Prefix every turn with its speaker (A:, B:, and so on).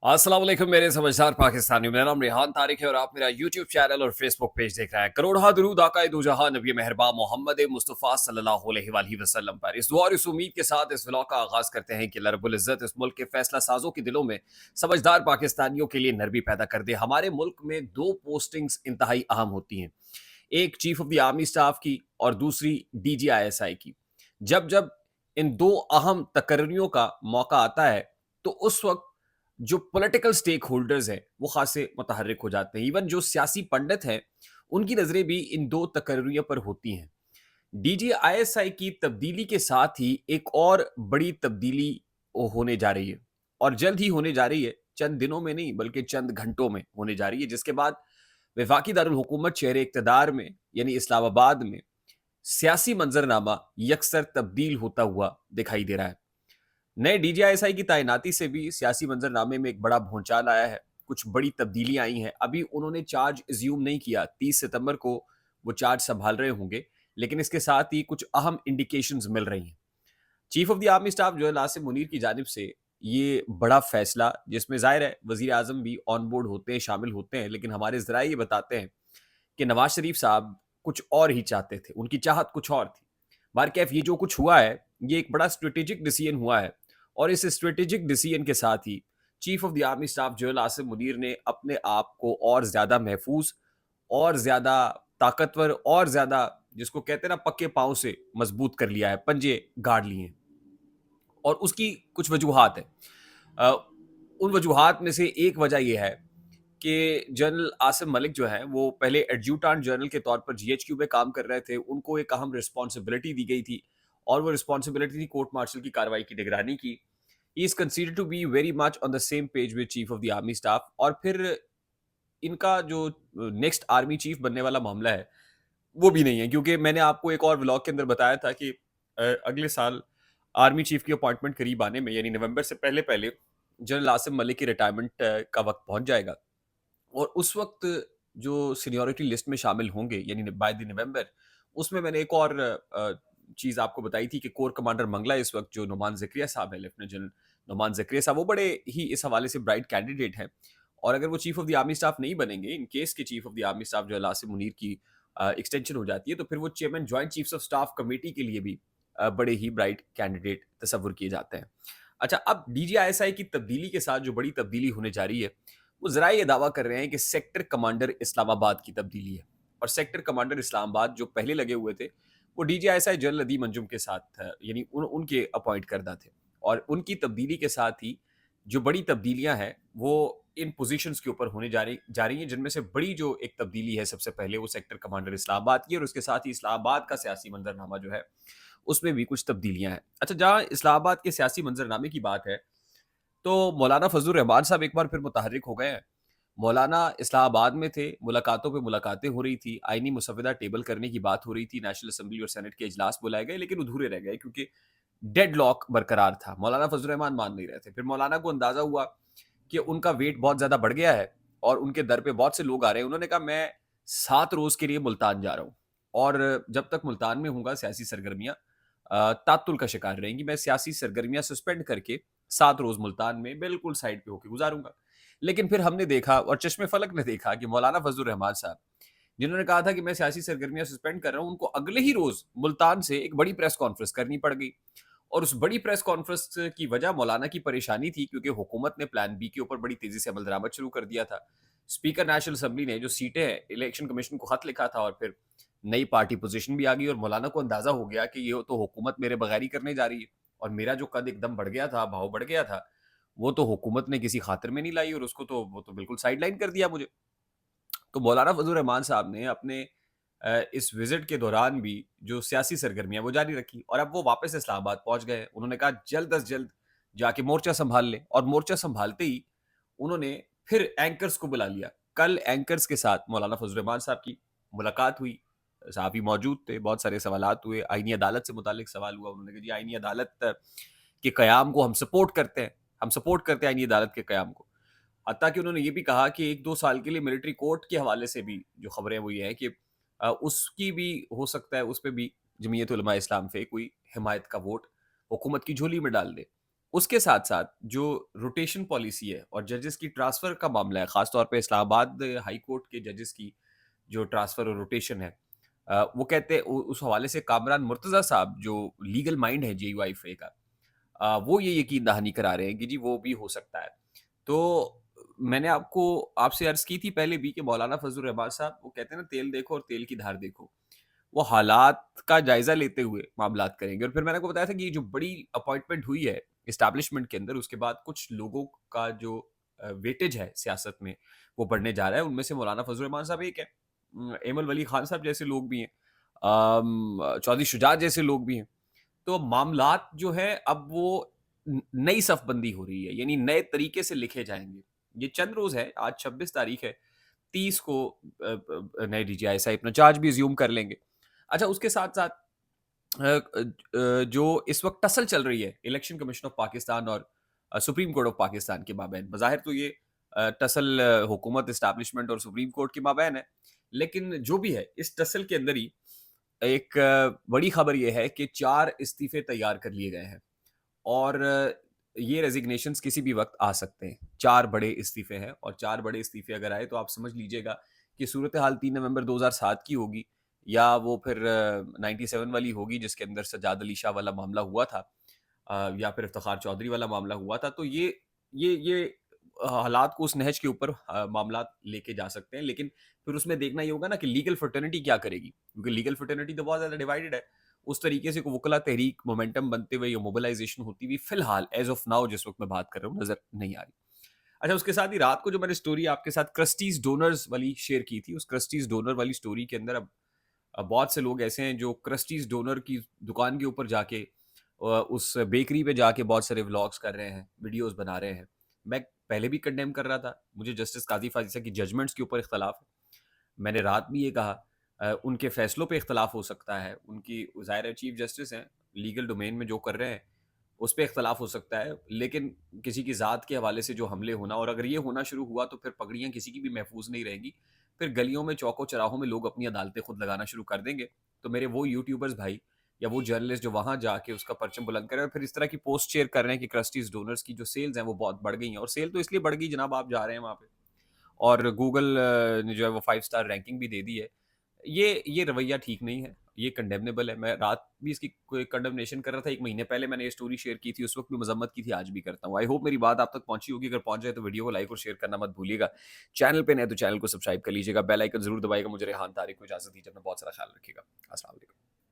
A: अस्सलाम वालेकुम मेरे समझदार पाकिस्तानियों। मेरा नाम रेहान तारिक है और आप मेरा यूट्यूब चैनल और फेसबुक पेज देख रहे हैं। करोड़ों दुरूद आकाए दो जहां नबी मेहरबान मोहम्मद मुस्तफ़ा सल्लल्लाहु अलैहि वसल्लम पर। इस दुआ और इस उम्मीद के साथ इस व्लॉग का आगाज करते हैं कि अल्लाह रब्बुल इज़्ज़त इस मुल्क के फैसला साजों के दिलों में समझदार पाकिस्तानियों के लिए नरमी पैदा कर दे। हमारे मुल्क में दो पोस्टिंग्स इंतहाई अहम होती हैं, एक chief of the army staff की और दूसरी DGISI की। जब जब इन दो अहम तकर्रियों का मौका आता है तो उस वक्त जो पॉलिटिकल स्टेक होल्डर्स हैं वो खासे मुतहर्रिक हो जाते हैं। इवन जो सियासी पंडित हैं उनकी नज़रें भी इन दो तकर्रियों पर होती हैं। DGISI की तब्दीली के साथ ही एक और बड़ी तब्दीली होने जा रही है और जल्द ही होने जा रही है। चंद दिनों में नहीं बल्कि चंद घंटों में होने जा रही है, जिसके बाद वफाकी दारुल हुकूमत शहर इक़्तिदार में यानी इस्लामाबाद में सियासी मंजरनामा यकसर तब्दील होता हुआ दिखाई दे रहा है। नए DGISI की तैनाती से भी सियासी मंजरनामे में एक बड़ा भूचाल आया है। कुछ बड़ी तब्दीलियां आई हैं। अभी उन्होंने चार्ज एज्यूम नहीं किया, 30 सितंबर को वो चार्ज संभाल रहे होंगे, लेकिन इसके साथ ही कुछ अहम इंडिकेशंस मिल रही हैं। Chief of the army staff जो है नासिम मुनीर की जानिब से ये बड़ा फैसला, जिसमें जाहिर है वजीर आजम भी ऑन बोर्ड होते हैं, शामिल होते हैं, लेकिन हमारे जराये ये बताते हैं कि नवाज शरीफ साहब कुछ और ही चाहते थे, उनकी चाहत कुछ और थी। बारकैफ ये जो कुछ हुआ है ये एक बड़ा स्ट्रेटेजिक डिसीजन हुआ है और इस स्ट्रेटेजिक डिसीजन के साथ ही chief of the army staff general Asim Munir ने अपने आप को और ज्यादा महफूज और ज्यादा ताकतवर और ज्यादा, जिसको कहते हैं ना, पक्के पांव से मजबूत कर लिया है, पंजे गाड़ लिए हैं। और उसकी कुछ वजूहात है। अ, उन वजूहात में से एक वजह यह है कि जनरल आसिम मलिक जो है वो पहले एडजुटेंट जनरल के तौर पर GHQ में काम कर रहे थे। उनको एक अहम रिस्पॉन्सिबिलिटी दी गई थी और वो रिस्पॉन्सिबिलिटी थी कोर्ट मार्शल की कार्रवाई की निगरानी की। He is considered to be very much on the same page with chief of the army staff. और फिर इनका जो नेक्स्ट आर्मी चीफ बनने वाला मामला है वो भी नहीं है, क्योंकि मैंने आपको एक और व्लॉग के अंदर बताया था कि अगले साल आर्मी चीफ की अपॉइंटमेंट करीब आने में, यानी नवंबर से पहले पहले जनरल आसिम मलिक की रिटायरमेंट का वक्त पहुंच जाएगा और उस वक्त जो सीनियरिटी लिस्ट में शामिल होंगे यानी बाय द नवंबर, उसमें मैंने एक और चीज़ आपको बताई थी कि कोर कमांडर मंगला इस वक्त जो नुमान ज़करिया साहब है, लेफ्टिनेंट जनरल नुमान ज़करिया साहब, वो बड़े ही इस हवाले से ब्राइट कैंडिडेट हैं। और अगर वो chief of the army staff नहीं बनेंगे, इन केस के chief of the army staff जो आसिम मुनीर की एक्सटेंशन हो जाती है, तो फिर वो chairman joint chiefs of staff committee के लिए भी बड़े ही ब्राइट कैंडिडेट तस्वुर किए जाते हैं। अच्छा, अब DGISI की तब्दीली के साथ जो बड़ी तब्दीली होने जा रही है, वो जरा ये दावा कर रहे हैं कि सेक्टर कमांडर इस्लामाबाद की तब्दीली है। और सेक्टर कमांडर इस्लामाबाद जो पहले लगे हुए थे वो DGISI जनरल अदीम अंजुम के साथ यानी उनके अपॉइंट करदा थे। और उनकी तब्दीली के साथ ही जो बड़ी तब्दीलियां हैं वो इन पोजीशंस के ऊपर होने जा रही हैं, जिनमें से बड़ी जो एक तब्दीली है सबसे पहले वो सेक्टर कमांडर इस्लामाबाद की, और उसके साथ ही इस्लामाबाद का सियासी मंजरनामा जो है उसमें भी कुछ तब्दीलियां हैं। अच्छा, जहाँ इस्लामाबाद के सियासी मंजरनामे की बात है तो मौलाना फजलुर रहमान साहब एक बार फिर मुतहर्रिक हो गए हैं। मौलाना इस्लामाबाद में थे, मुलाकातों पे मुलाकातें हो रही थी, आईनी मुसवदा टेबल करने की बात हो रही थी, नेशनल असेंबली और सेनेट के इजलास बुलाए गए लेकिन अधूरे रह गए क्योंकि डेडलॉक बरकरार था। मौलाना फजलुर रहमान मान नहीं रहे थे। फिर मौलाना को अंदाजा हुआ कि उनका वेट बहुत ज्यादा बढ़ गया है और उनके दर पे बहुत से लोग आ रहे हैं। उन्होंने कहा मैं 7 रोज के लिए मुल्तान जा रहा हूँ और जब तक मुल्तान में हूँगा सियासी सरगर्मियाँ तातुल का शिकार रहेंगी। मैं सियासी सरगर्मियाँ सस्पेंड करके 7 रोज मुल्तान में बिल्कुल साइड पे होकर गुजारूंगा। लेकिन फिर हमने देखा और चश्मे फलक ने देखा कि मौलाना फजलुर रहमान साहब, जिन्होंने कहा था कि मैं सियासी सरगर्मियां सस्पेंड कर रहा हूं, उनको अगले ही रोज मुल्तान से एक बड़ी प्रेस कॉन्फ्रेंस करनी पड़ गई। और उस बड़ी प्रेस कॉन्फ्रेंस की वजह मौलाना की परेशानी थी क्योंकि हुकूमत ने प्लान बी के ऊपर बड़ी तेजी से अमल दरामद शुरू कर दिया था। स्पीकर नेशनल असेंबली ने जो सीटें हैं इलेक्शन कमीशन को खत लिखा था और फिर नई पार्टी पोजीशन भी आ गई और मौलाना को अंदाजा हो गया कि ये तो हुकूमत मेरे बगैर ही करने जा रही है। और मेरा जो कद एकदम बढ़ गया था, भाव बढ़ गया था, वो तो हुकूमत ने किसी खातिर में नहीं लाई और उसको तो वो तो बिल्कुल साइडलाइन कर दिया मुझे। तो मौलाना फजल रहमान साहब ने अपने इस विजिट के दौरान भी जो सियासी सरगर्मियां वो जारी रखी और अब वो वापस इस्लामाबाद पहुंच गए। उन्होंने कहा जल्द अज जल्द जाके मोर्चा संभाल ले, और मोर्चा संभालते ही उन्होंने फिर एंकर्स को बुला लिया। कल एंकर्स के साथ मौलाना फजल रहमान साहब की मुलाकात हुई, साहब ही मौजूद थे, बहुत सारे सवालात हुए, आईनी अदालत से मुतालिक सवाल हुआ। उन्होंने कहा जी आईनी अदालत के क़याम को हम सपोर्ट करते हैं, हम सपोर्ट करते हैं आईनी अदालत के क़याम को। हत्ता कि उन्होंने ये भी कहा कि 1-2 साल के लिए मिलिट्री कोर्ट के हवाले से भी जो खबरें वो ये हैं कि उसकी भी हो सकता है, उस पे भी जमीयत उलमा इस्लाम से कोई हिमायत का वोट हुकूमत की झोली में डाल दे। اس کے ساتھ ساتھ جو روٹیشن پالیسی ہے اور ججز کی ٹرانسفر کا معاملہ ہے، خاص طور پہ اسلام آباد ہائی کورٹ کے ججز کی جو ٹرانسفر اور روٹیشن ہے، وہ کہتے اس حوالے سے کامران مرتضیٰ صاحب جو لیگل مائنڈ ہے جے یو آئی فے کا، وہ یہ یقین دہانی کرا رہے ہیں کہ جی وہ بھی ہو سکتا ہے. تو میں نے آپ سے عرض کی تھی پہلے بھی کہ مولانا فضل الرحمان صاحب وہ کہتے ہیں نا تیل دیکھو اور تیل کی دھار دیکھو، وہ حالات کا جائزہ لیتے ہوئے معاملات کریں گے. اور پھر میں نے کو بتایا تھا کہ یہ جو بڑی اپوائنٹمنٹ ہوئی ہے اسٹیبلشمنٹ کے اندر، اس کے بعد کچھ لوگوں کا جو ویٹیج ہے سیاست میں وہ بڑھنے جا رہا ہے. ان میں سے مولانا فضل الرحمان صاحب ایک ہے، ایمل ولی خان صاحب جیسے لوگ بھی ہیں، چودھری شجاعت جیسے لوگ بھی ہیں. تو معاملات جو ہے اب وہ نئی صف بندی ہو رہی ہے، یعنی نئے طریقے سے لکھے جائیں گے. یہ چند روز ہے، آج 26 تاریخ ہے، 30 کو نئے ڈی جی آئی صاحب اپنا چارج بھی زیوم کر لیں گے. اچھا، اس کے ساتھ ساتھ جو اس وقت ٹسل چل رہی ہے الیکشن کمیشن آف پاکستان اور سپریم کورٹ آف پاکستان کے مابین، بظاہر تو یہ ٹسل حکومت اسٹیبلشمنٹ اور سپریم کورٹ کے مابین ہے، لیکن جو بھی ہے اس ٹسل کے اندر ہی ایک بڑی خبر یہ ہے کہ 4 استعفے تیار کر لیے گئے ہیں اور یہ ریزگنیشنز کسی بھی وقت آ سکتے ہیں. 4 بڑے استعفے ہیں اور 4 بڑے استعفے اگر آئے تو آپ سمجھ لیجئے گا کہ صورتحال 3 نومبر 2007 کی ہوگی، یا وہ پھر 97 والی ہوگی جس کے اندر سجاد علی شاہ والا معاملہ ہوا تھا، یا پھر افتخار چودھری والا معاملہ ہوا تھا. تو یہ حالات کو اس نہج کے اوپر معاملات لے کے جا سکتے ہیں. لیکن پھر اس میں دیکھنا یہ ہوگا نا کہ لیگل فرٹرنٹی کیا کرے گی، کیونکہ لیگل فرٹرنٹی تو بہت زیادہ ڈیوائیڈڈ ہے. اس طریقے سے وکلا تحریک مومنٹم بنتے ہوئے یا موبلائزیشن ہوتی ہوئی فی الحال ایز آف ناؤ جس وقت میں بات کر رہا ہوں نظر نہیں آ رہی. اچھا، اس کے ساتھ ہی رات کو جو میں نے سٹوری آپ کے ساتھ کرسٹیز ڈونرز والی شیئر کی تھی، اس کرسٹیز ڈونر والی سٹوری کے اندر اب بہت سے لوگ ایسے ہیں جو کرسٹیز ڈونر کی دکان کے اوپر جا کے اس بیکری پہ جا کے بہت سارے ولاگز کر رہے ہیں، ویڈیوز بنا رہے ہیں. میں پہلے بھی کنڈیم کر رہا تھا، مجھے جسٹس قاضی فاضل کی ججمنٹس کے اوپر اختلاف ہے. میں نے رات بھی یہ کہا ان کے فیصلوں پہ اختلاف ہو سکتا ہے، ان کی ظاہر چیف جسٹس ہیں، لیگل ڈومین میں جو کر رہے ہیں اس پہ اختلاف ہو سکتا ہے، لیکن کسی کی ذات کے حوالے سے جو حملے ہونا، اور اگر یہ ہونا شروع ہوا تو پھر پگڑیاں کسی کی بھی محفوظ نہیں رہیں گی. پھر گلیوں میں چوکوں چراہوں میں لوگ اپنی عدالتیں خود لگانا شروع کر دیں گے. تو میرے وہ یوٹیوبرز بھائی یا وہ جرنلسٹ جو وہاں جا کے اس کا پرچم بلند کر رہے ہیں اور پھر اس طرح کی پوسٹ شیئر کر رہے ہیں کہ کرسٹیز ڈونرز کی جو سیلز ہیں وہ بہت بڑھ گئی ہیں، اور سیل تو اس لیے بڑھ گئی جناب آپ جا رہے ہیں وہاں پہ اور گوگل نے جو ہے وہ 5 اسٹار رینکنگ بھی دے دی ہے. یہ رویہ ٹھیک نہیں ہے، یہ کنڈیمنیبل ہے. میں رات بھی اس کی کنڈمنیشن کر رہا تھا، 1 مہینے پہلے میں نے یہ سٹوری شیئر کی تھی، اس وقت بھی مذمت کی تھی، آج بھی کرتا ہوں. آئی ہوپ میری بات آپ تک پہنچی ہوگی. اگر پہنچ جائے تو ویڈیو کو لائک اور شیئر کرنا مت بھولیے گا. چینل پہ نئے تو چینل کو سبسکرائب کر لیجیے گا، بیل آئیکن ضرور دبائیے گا. مجھے ریحان طارق کو اجازت دیجیے، اپنا بہت سارا خیال رکھیے گا. السلام علیکم.